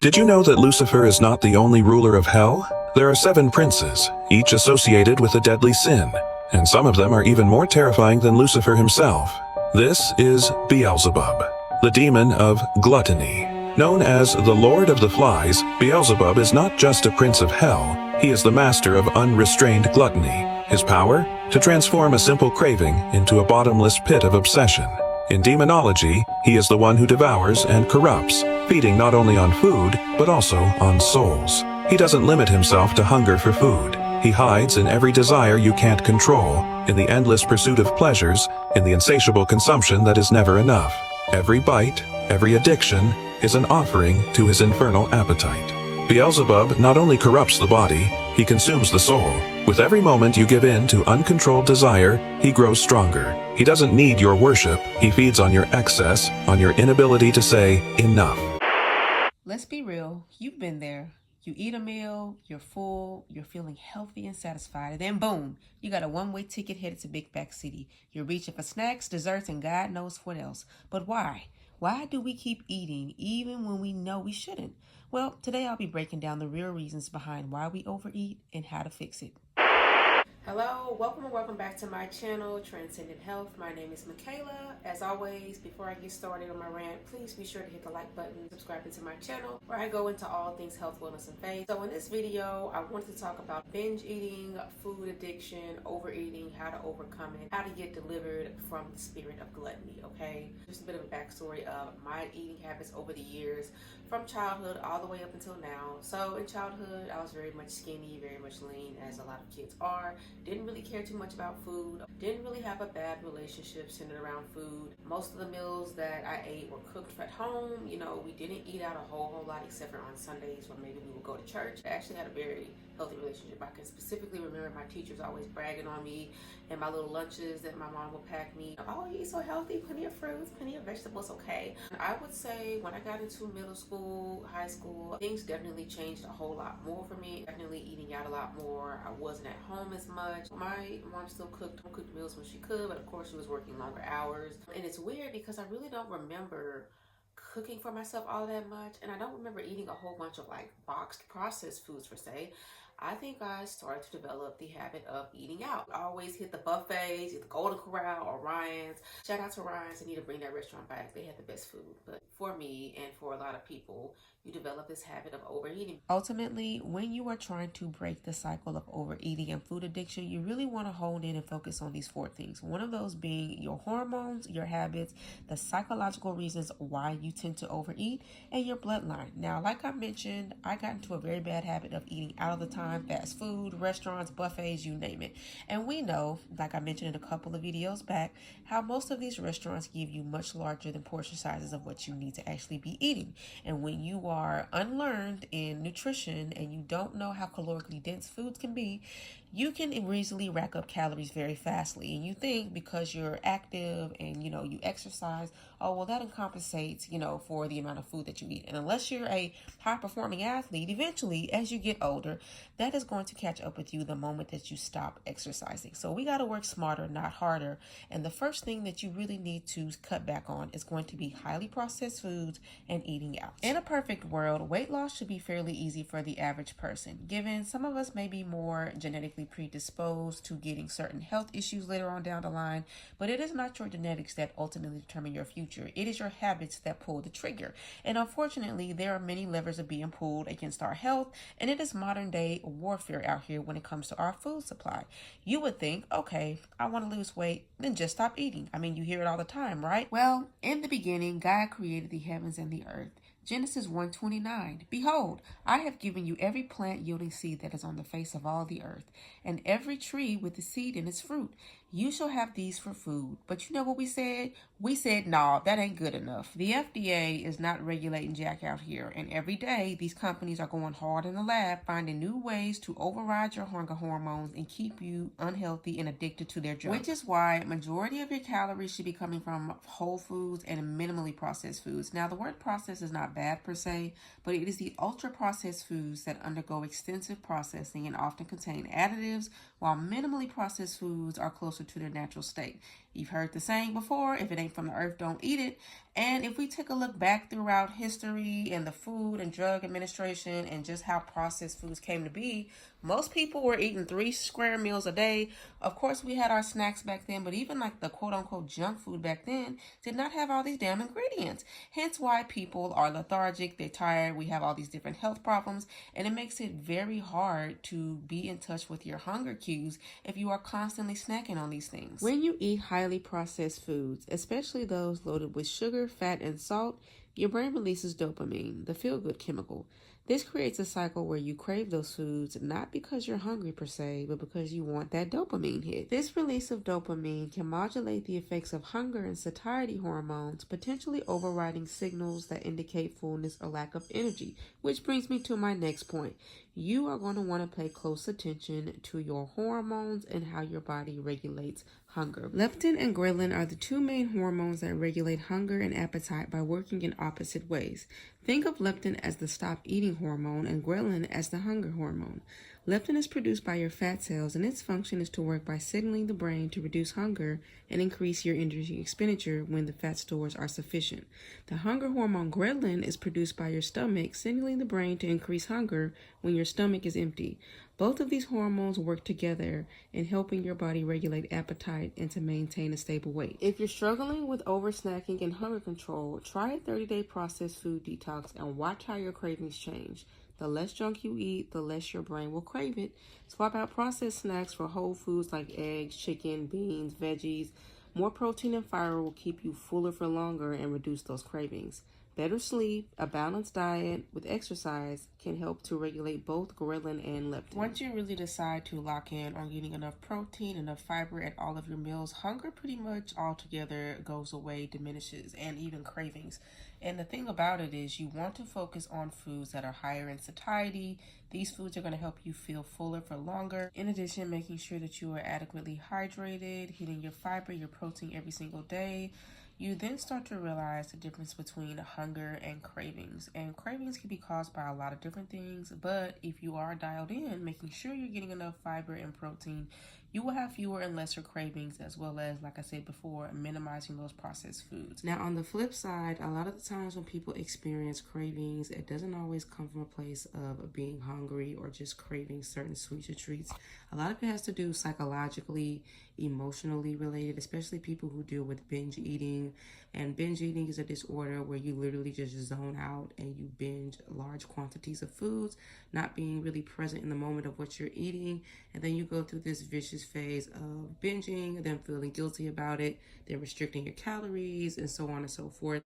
Did you know that Lucifer is not the only ruler of hell? There are 7 princes, each associated with a deadly sin, and some of them are even more terrifying than Lucifer himself. This is Beelzebub, the demon of gluttony. Known as the Lord of the Flies, Beelzebub is not just a prince of hell, he is the master of unrestrained gluttony. His power? To transform a simple craving into a bottomless pit of obsession. In demonology, he is the one who devours and corrupts, feeding not only on food, but also on souls. He doesn't limit himself to hunger for food. He hides in every desire you can't control, in the endless pursuit of pleasures, in the insatiable consumption that is never enough. Every bite, every addiction, is an offering to his infernal appetite. Beelzebub not only corrupts the body, he consumes the soul. With every moment you give in to uncontrolled desire, he grows stronger. He doesn't need your worship, he feeds on your excess, on your inability to say enough. Let's be real, you've been there. You eat a meal, you're full, you're feeling healthy and satisfied, and then boom, you got a one-way ticket headed to Big Back City. You're reaching for snacks, desserts, and God knows what else. But why? Why do we keep eating even when we know we shouldn't? Well, today I'll be breaking down the real reasons behind why we overeat and how to fix it. Hello, welcome and welcome back to my channel, Transcendent Health. My name is Michaela. As always, before I get started on my rant, please be sure to hit the like button, subscribe to my channel, where I go into all things health, wellness, and faith. So in this video, I wanted to talk about binge eating, food addiction, overeating, how to overcome it, how to get delivered from the spirit of gluttony, okay? Just a bit of a backstory of my eating habits over the years, from childhood all the way up until now. So in childhood, I was very much skinny, very much lean, as a lot of kids are. Didn't really care too much about food. Didn't really have a bad relationship centered around food. Most of the meals that I ate were cooked at home. You know, we didn't eat out a whole lot except for on Sundays when maybe we would go to church. I actually had a very healthy relationship. I can specifically remember my teachers always bragging on me and my little lunches that my mom would pack me. Oh, you eat so healthy, plenty of fruits, plenty of vegetables, okay. I would say when I got into middle school, high school, things definitely changed a whole lot more for me. Definitely eating out a lot more. I wasn't at home as much. My mom still cooked meals when she could, but of course she was working longer hours. And it's weird because I really don't remember cooking for myself all that much, and I don't remember eating a whole bunch of like boxed processed foods per se. I think I started to develop the habit of eating out. I always hit the buffets, either Golden Corral or Ryan's. Shout out to Ryan's. I need to bring that restaurant back. They had the best food. But for me and for a lot of people, you develop this habit of overeating. Ultimately, when you are trying to break the cycle of overeating and food addiction, you really want to hone in and focus on these 4 things. One of those being your hormones, your habits, the psychological reasons why you tend to overeat, and your bloodline. Now, like I mentioned, I got into a very bad habit of eating out of the time, fast food, restaurants, buffets, you name it. And we know, like I mentioned in a couple of videos back, how most of these restaurants give you much larger than portion sizes of what you need to actually be eating. And when you are unlearned in nutrition and you don't know how calorically dense foods can be, you can easily rack up calories very fastly. And you think because you're active and, you exercise, oh, well, that compensates, for the amount of food that you eat. And unless you're a high-performing athlete, eventually, as you get older, that is going to catch up with you the moment that you stop exercising. So we got to work smarter, not harder. And the first thing that you really need to cut back on is going to be highly processed foods and eating out. In a perfect world, weight loss should be fairly easy for the average person, given some of us may be more genetically predisposed to getting certain health issues later on down the line, but it is not your genetics that ultimately determine your future. It is your habits that pull the trigger. And unfortunately, there are many levers that are being pulled against our health, and it is modern day warfare out here when it comes to our food supply. You would think, okay, I want to lose weight, then just stop eating. I mean, you hear it all the time, right? Well, in the beginning, God created the heavens and the earth. Genesis 1:29. Behold, I have given you every plant yielding seed that is on the face of all the earth, and every tree with the seed in its fruit. You shall have these for food. But you know what we said? We said, no, that ain't good enough. The FDA is not regulating jack out here, and every day these companies are going hard in the lab, finding new ways to override your hunger hormones and keep you unhealthy and addicted to their drugs. Which is why majority of your calories should be coming from whole foods and minimally processed foods. Now, the word processed is not bad per se, but it is the ultra-processed foods that undergo extensive processing and often contain additives, while minimally processed foods are closer closer to their natural state. You've heard the saying before, if it ain't from the earth, don't eat it. And if we take a look back throughout history and the Food and Drug Administration and just how processed foods came to be, most people were eating 3 square meals a day. Of course, we had our snacks back then, but even like the quote-unquote junk food back then did not have all these damn ingredients. Hence why people are lethargic, they're tired, we have all these different health problems, and it makes it very hard to be in touch with your hunger cues if you are constantly snacking on these things. When you eat highly processed foods, especially those loaded with sugar, fat, and salt, your brain releases dopamine, the feel-good chemical. This creates a cycle where you crave those foods not because you're hungry per se, but because you want that dopamine hit. This release of dopamine can modulate the effects of hunger and satiety hormones, potentially overriding signals that indicate fullness or lack of energy, which brings me to my next point. You are going to want to pay close attention to your hormones and how your body regulates hunger. Leptin and ghrelin are the 2 main hormones that regulate hunger and appetite by working in opposite ways. Think of leptin as the stop eating hormone and ghrelin as the hunger hormone. Leptin is produced by your fat cells, and its function is to work by signaling the brain to reduce hunger and increase your energy expenditure when the fat stores are sufficient. The hunger hormone ghrelin is produced by your stomach, signaling the brain to increase hunger when your stomach is empty. Both of these hormones work together in helping your body regulate appetite and to maintain a stable weight. If you're struggling with over-snacking and hunger control, try a 30-day processed food detox and watch how your cravings change. The less junk you eat, the less your brain will crave it. Swap out processed snacks for whole foods like eggs, chicken, beans, veggies. More protein and fiber will keep you fuller for longer and reduce those cravings. Better sleep, a balanced diet with exercise can help to regulate both ghrelin and leptin. Once you really decide to lock in on getting enough protein, enough fiber at all of your meals, hunger pretty much altogether goes away, diminishes, and even cravings. And the thing about it is you want to focus on foods that are higher in satiety. These foods are going to help you feel fuller for longer. In addition, making sure that you are adequately hydrated, hitting your fiber, your protein every single day. You then start to realize the difference between hunger and cravings. And cravings can be caused by a lot of different things, but if you are dialed in, making sure you're getting enough fiber and protein, you will have fewer and lesser cravings, as well as, like I said before, minimizing those processed foods. Now, on the flip side, a lot of the times when people experience cravings, it doesn't always come from a place of being hungry or just craving certain sweets or treats. A lot of it has to do psychologically, emotionally related, especially people who deal with binge eating. And binge eating is a disorder where you literally just zone out and you binge large quantities of foods, not being really present in the moment of what you're eating. And then you go through this vicious phase of binging, then feeling guilty about it, then restricting your calories, and so on and so forth.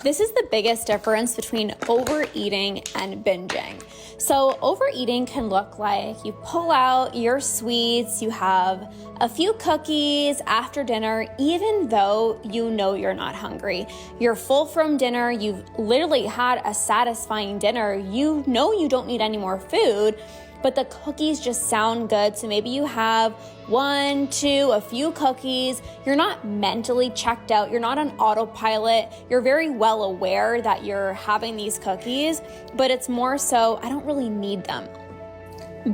This is the biggest difference between overeating and binging. So overeating can look like you pull out your sweets, you have a few cookies after dinner, even though you know you're not hungry. You're full from dinner, you've literally had a satisfying dinner, you know you don't need any more food, but the cookies just sound good. So maybe you have 1, 2, a few cookies. You're not mentally checked out. You're not on autopilot. You're very well aware that you're having these cookies, but it's more so, I don't really need them.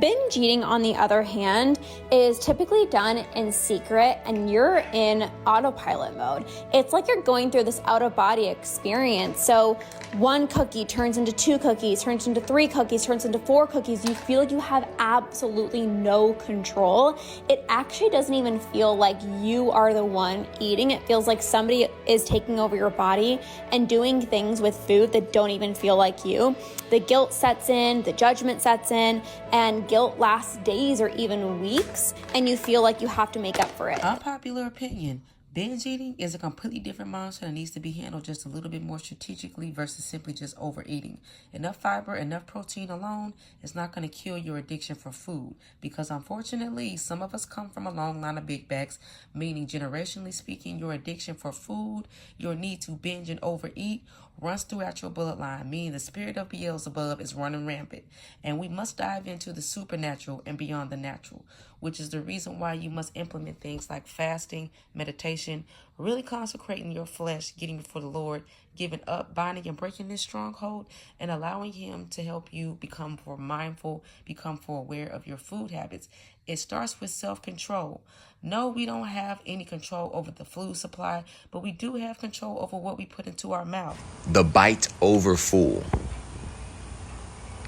Binge eating, on the other hand, is typically done in secret and you're in autopilot mode. It's like you're going through this out-of-body experience. So 1 cookie turns into 2 cookies, turns into 3 cookies, turns into 4 cookies. You feel like you have absolutely no control. It actually doesn't even feel like you are the one eating. It feels like somebody is taking over your body and doing things with food that don't even feel like you. The guilt sets in, the judgment sets in, and guilt lasts days or even weeks, and you feel like you have to make up for it. Unpopular opinion. Binge eating is a completely different monster that needs to be handled just a little bit more strategically versus simply just overeating. Enough fiber, enough protein alone is not going to kill your addiction for food, because unfortunately, some of us come from a long line of big bags, meaning generationally speaking, your addiction for food, your need to binge and overeat runs throughout your bloodline, meaning the spirit of Beelzebub is running rampant. And we must dive into the supernatural and beyond the natural, which is the reason why you must implement things like fasting, meditation, intention, really consecrating your flesh, getting before the Lord, giving up, binding and breaking this stronghold, and allowing Him to help you become more mindful, become more aware of your food habits. It starts with self-control. No, we don't have any control over the food supply, but we do have control over what we put into our mouth. The bite over full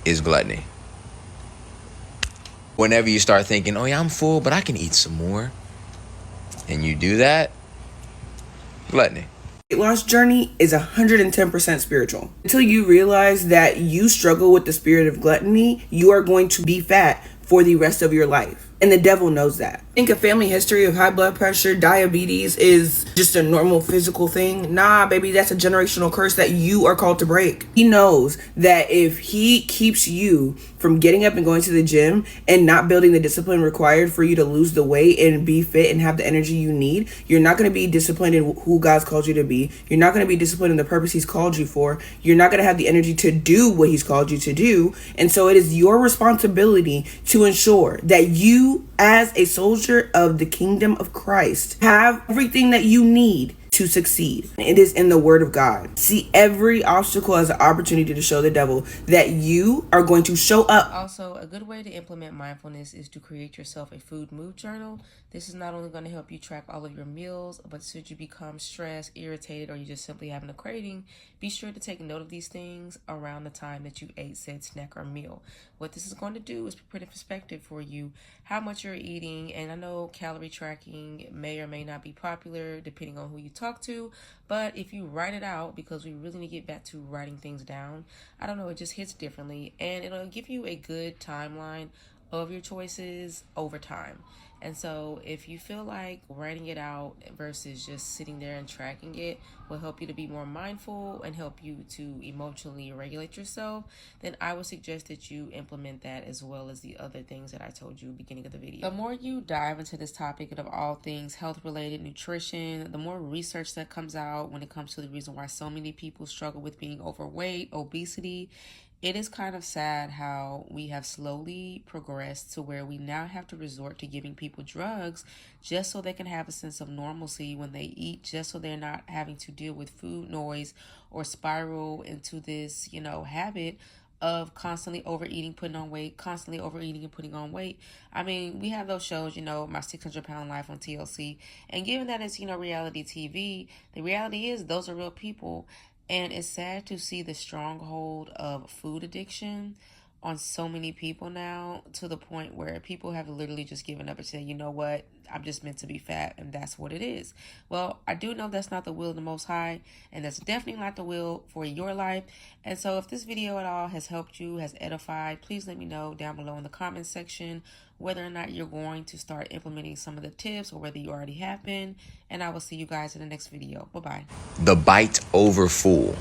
is gluttony. Whenever you start thinking, oh yeah, I'm full, but I can eat some more, and you do that, gluttony. Weight loss journey is 110% spiritual. Until you realize that you struggle with the spirit of gluttony, you are going to be fat for the rest of your life. And the devil knows that. Think a family history of high blood pressure, diabetes is just a normal physical thing. Nah, baby, that's a generational curse that you are called to break. He knows that if he keeps you from getting up and going to the gym and not building the discipline required for you to lose the weight and be fit and have the energy you need, you're not going to be disciplined in who God's called you to be. You're not going to be disciplined in the purpose He's called you for. You're not going to have the energy to do what He's called you to do. And so it is your responsibility to ensure that you, as a soldier of the kingdom of Christ, have everything that you need to succeed. It is in the word of God. See every obstacle as an opportunity to show the devil that you are going to show up. Also, a good way to implement mindfulness is to create yourself a food mood journal. This is not only going to help you track all of your meals, but should you become stressed, irritated, or you just simply having a craving, be sure to take note of these things around the time that you ate said snack or meal. What this is going to do is put in perspective for you how much you're eating. And I know calorie tracking may or may not be popular depending on who you talk to, but if you write it out, because we really need to get back to writing things down, I don't know, it just hits differently, and it'll give you a good timeline of your choices over time. And so if you feel like writing it out versus just sitting there and tracking it will help you to be more mindful and help you to emotionally regulate yourself, then I would suggest that you implement that as well as the other things that I told you beginning of the video. The more you dive into this topic of all things health related, nutrition, the more research that comes out when it comes to the reason why so many people struggle with being overweight, obesity. It is kind of sad how we have slowly progressed to where we now have to resort to giving people drugs just so they can have a sense of normalcy when they eat, just so they're not having to deal with food noise or spiral into this, habit of constantly overeating, putting on weight, constantly overeating and putting on weight. I mean, we have those shows, My 600-Pound Life on TLC. And given that it's, reality TV, the reality is those are real people. And it's sad to see the stronghold of food addiction on so many people now, to the point where people have literally just given up and said, you know what, I'm just meant to be fat, and that's what it is. Well, I do know that's not the will of the Most High, and that's definitely not the will for your life. And so if this video at all has helped you, has edified, please let me know down below in the comment section whether or not you're going to start implementing some of the tips or whether you already have been. And I will see you guys in the next video. Bye-bye. The bite over full